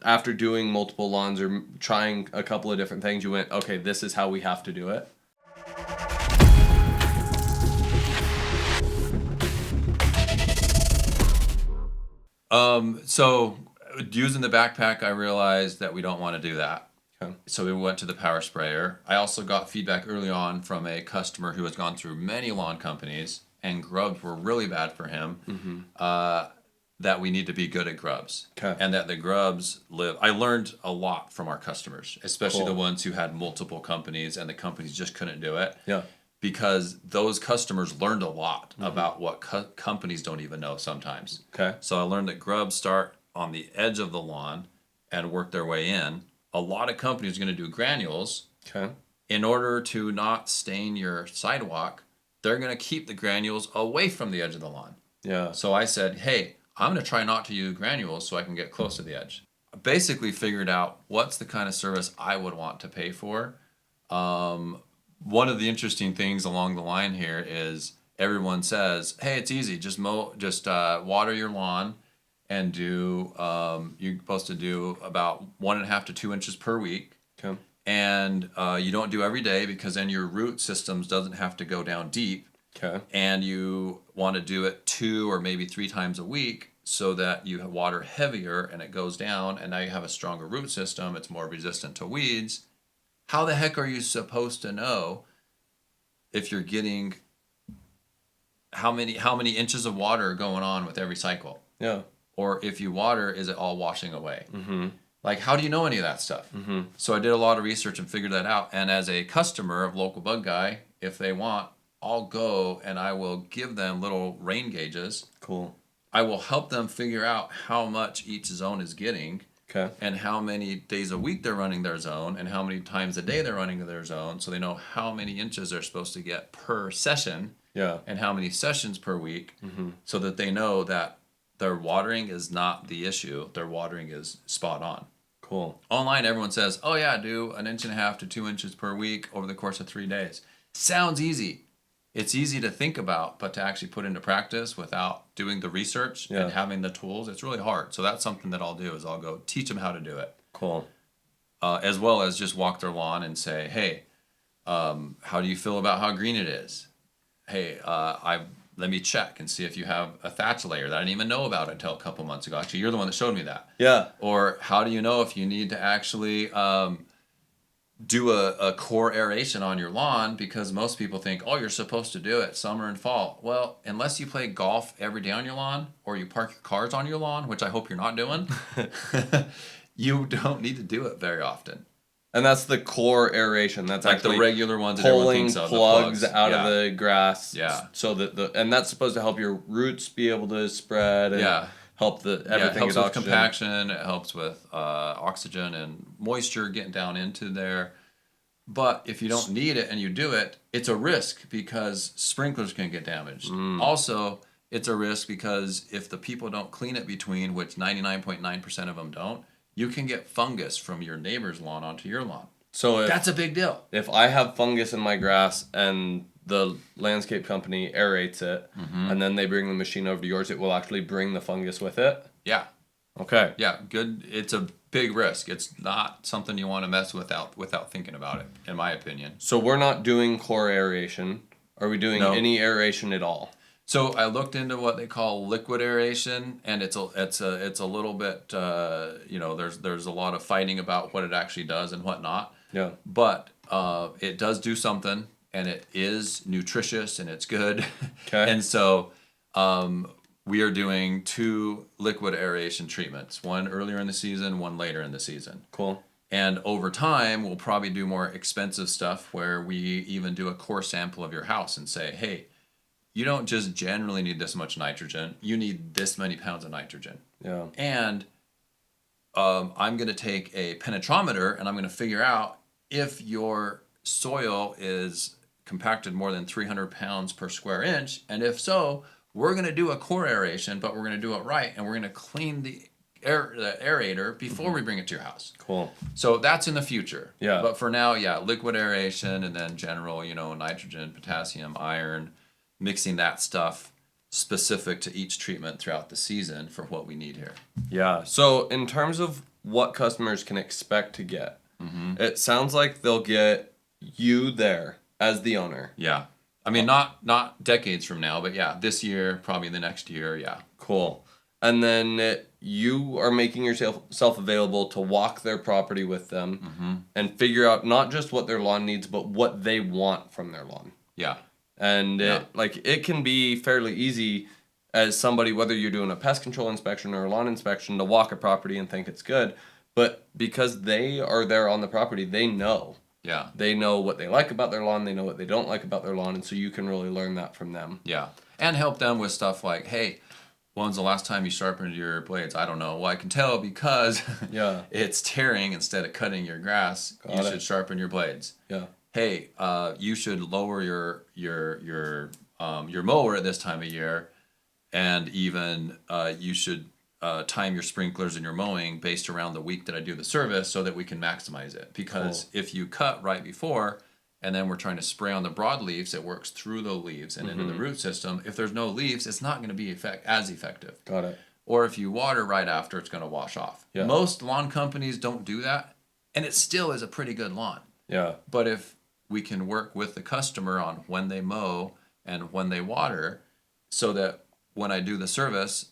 after doing multiple lawns or trying a couple of different things, you went, okay, this is how we have to do it? So using the backpack, I realized that we don't want to do that. Okay. So we went to the power sprayer. I also got feedback early on from a customer who has gone through many lawn companies, and grubs were really bad for him. That we need to be good at grubs. Okay. And that the grubs live. I learned a lot from our customers, especially the ones who had multiple companies and the companies just couldn't do it. Yeah. Because those customers learned a lot about what companies don't even know sometimes. Okay. So I learned that grubs start on the edge of the lawn and work their way in. A lot of companies are going to do granules. Okay. In order to not stain your sidewalk, they're going to keep the granules away from the edge of the lawn. Yeah. So I said, hey, I'm going to try not to use granules so I can get close to the edge. I basically figured out what's the kind of service I would want to pay for. One of the interesting things along the line here is everyone says, hey, it's easy. Just water your lawn and do, you're supposed to do about 1.5 to 2 inches per week. Okay. And you don't do every day because then your root systems doesn't have to go down deep. Okay. And you want to do it 2 or maybe 3 times a week so that you water heavier and it goes down and now you have a stronger root system. It's more resistant to weeds. How the heck are you supposed to know if you're getting how many inches of water are going on with every cycle? Yeah. Or if you water, is it all washing away? Mm-hmm. Like, how do you know any of that stuff? Mm-hmm. So I did a lot of research and figured that out. And as a customer of Local Bug Guy, if they want, I'll go and I will give them little rain gauges. Cool. I will help them figure out how much each zone is getting. Okay. And how many days a week they're running their zone and how many times a day they're running their zone, so they know how many inches they're supposed to get per session. Yeah. And how many sessions per week, so that they know that their watering is not the issue. Their watering is spot on. Cool. Online, everyone says, oh yeah, do 1.5 to 2 inches per week over the course of 3 days. Sounds easy. It's easy to think about, but to actually put into practice without doing the research and having the tools, it's really hard. So that's something that I'll do is I'll go teach them how to do it. Cool. As well as just walk their lawn and say, hey, how do you feel about how green it is? Hey, let me check and see if you have a thatch layer that I didn't even know about until a couple months ago. Actually, you're the one that showed me that. Yeah. Or how do you know if you need to actually do a core aeration on your lawn? Because most people think, oh, you're supposed to do it summer and fall. Well, unless you play golf every day on your lawn or you park your cars on your lawn, which I hope you're not doing, you don't need to do it very often. And that's the core aeration. That's like actually the regular ones that everyone pulling thinks of. plugs out of the grass. Yeah. So that and that's supposed to help your roots be able to spread and help everything it helps get with oxygen. compaction. It helps with oxygen and moisture getting down into there. But if you don't need it and you do it, it's a risk because sprinklers can get damaged. Also, it's a risk because if the people don't clean it between, which 99.9% of them don't, you can get fungus from your neighbor's lawn onto your lawn. So that's a big deal. If I have fungus in my grass and the landscape company aerates it, and then they bring the machine over to yours, it will actually bring the fungus with it? Yeah. Okay. Yeah, good. It's a big risk. It's not something you want to mess without thinking about it, in my opinion. So we're not doing core aeration. Are we doing any aeration at all? So I looked into what they call liquid aeration, and it's a little bit there's a lot of fighting about what it actually does and what not. Yeah. But it does do something, and it is nutritious and it's good. Okay. And so we are doing 2 liquid aeration treatments, one earlier in the season, one later in the season. Cool. And over time, we'll probably do more expensive stuff where we even do a core sample of your house and say, hey, you don't just generally need this much nitrogen. You need this many pounds of nitrogen. Yeah. And I'm going to take a penetrometer and I'm going to figure out if your soil is compacted more than 300 pounds per square inch. And if so, we're going to do a core aeration, but we're going to do it right. And we're going to clean the aerator before we bring it to your house. Cool. So that's in the future. Yeah. But for now, liquid aeration and then general, nitrogen, potassium, iron, mixing that stuff specific to each treatment throughout the season for what we need here. Yeah. So in terms of what customers can expect to get. It sounds like they'll get you there as the owner. Yeah. I mean, not decades from now, but yeah, this year, probably the next year, yeah. Cool. And then you are making yourself available to walk their property with them and figure out not just what their lawn needs, but what they want from their lawn. Yeah. And it can be fairly easy as somebody, whether you're doing a pest control inspection or a lawn inspection, to walk a property and think it's good. But because they are there on the property, they know. Yeah. They know what they like about their lawn. They know what they don't like about their lawn. And so you can really learn that from them. Yeah. And help them with stuff like, hey, when's the last time you sharpened your blades? I don't know. Well, I can tell because it's tearing instead of cutting your grass. You should sharpen your blades. Yeah. Hey, you should lower your mower at this time of year, and even you should time your sprinklers and your mowing based around the week that I do the service so that we can maximize it. Because if you cut right before and then we're trying to spray on the broadleaves, it works through the leaves and into the root system. If there's no leaves, it's not going to be as effective. Got it. Or if you water right after, it's going to wash off. Yeah. Most lawn companies don't do that, and it still is a pretty good lawn. Yeah. But if we can work with the customer on when they mow and when they water, so that when I do the service,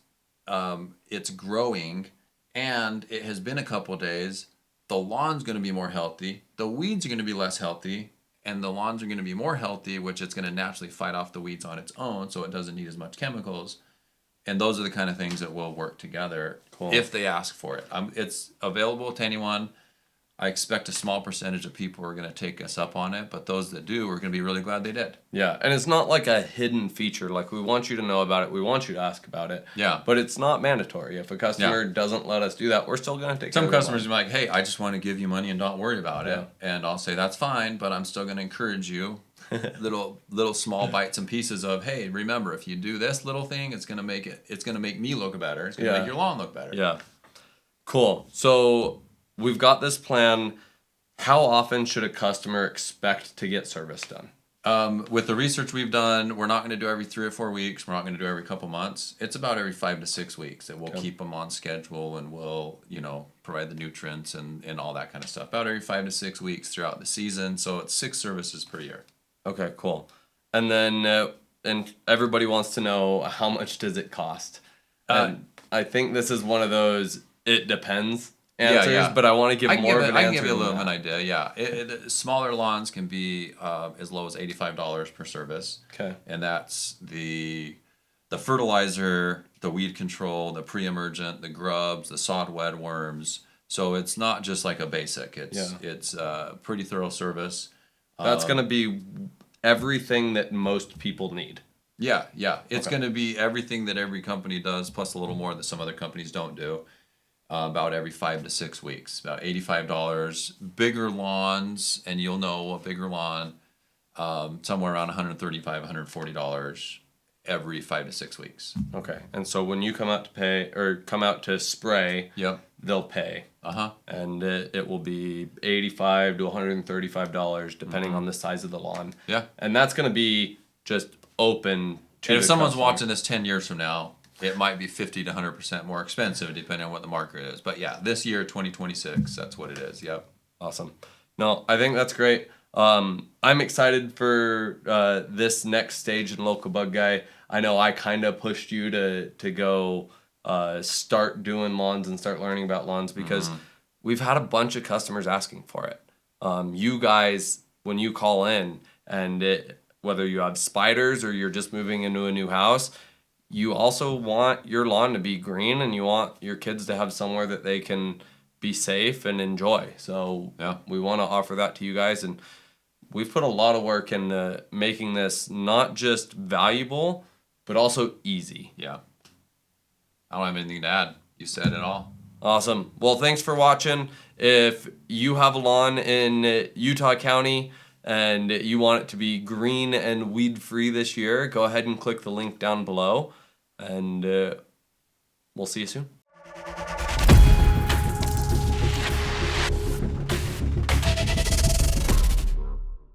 it's growing and it has been a couple of days, the lawn's going to be more healthy, the weeds are going to be less healthy, and the lawns are going to be more healthy, which it's going to naturally fight off the weeds on its own, so it doesn't need as much chemicals. And those are the kind of things that will work together if they ask for it. It's available to anyone. I expect a small percentage of people are going to take us up on it, but those that do are going to be really glad they did. Yeah, and it's not like a hidden feature. Like, we want you to know about it. We want you to ask about it. Yeah. But it's not mandatory. If a customer doesn't let us do that, we're still going to take care of it. Some customers are like, hey, I just want to give you money and don't worry about it. And I'll say, that's fine, but I'm still going to encourage you. little small bites and pieces of, hey, remember, if you do this little thing, it's going to make me look better. It's going to make your lawn look better. Yeah. Cool. So we've got this plan. How often should a customer expect to get service done? With the research we've done, we're not going to do every 3 or 4 weeks. We're not going to do every couple months. It's about every 5 to 6 weeks that we'll keep them on schedule, and we'll, provide the nutrients and all that kind of stuff. About every 5 to 6 weeks throughout the season. So it's 6 services per year. Okay, cool. And then, and everybody wants to know, how much does it cost? I think this is one of those, it depends answers, but I want to give more of an answer. I can give you a little of an idea, yeah. Smaller lawns can be as low as $85 per service. Okay. And that's the fertilizer, the weed control, the pre-emergent, the grubs, the sod wed worms. So it's not just like a basic. It's a pretty thorough service. That's going to be everything that most people need. Yeah. It's going to be everything that every company does, plus a little more that some other companies don't do. About every 5 to 6 weeks, about $85. Bigger lawns, and you'll know a bigger lawn, somewhere around $135, $140 every 5 to 6 weeks. Okay, and so when you come out to spray, they'll pay. And it will be $85 to $135 depending on the size of the lawn. Yeah, and that's going to be just open to. And if someone's watching this 10 years from now, it might be 50 to 100% more expensive depending on what the market is. But yeah, this year, 2026, that's what it is. Yep. Awesome. No, I think that's great. I'm excited for this next stage in Local Bug Guy. I know I kind of pushed you to go start doing lawns and start learning about lawns because we've had a bunch of customers asking for it. You guys, when you call in, and whether you have spiders or you're just moving into a new house, you also want your lawn to be green, and you want your kids to have somewhere that they can be safe and enjoy. So we want to offer that to you guys, and we've put a lot of work into making this not just valuable, but also easy. Yeah. I don't have anything to add. You said it all. Awesome. Well, thanks for watching. If you have a lawn in Utah County and you want it to be green and weed-free this year, go ahead and click the link down below, and we'll see you soon.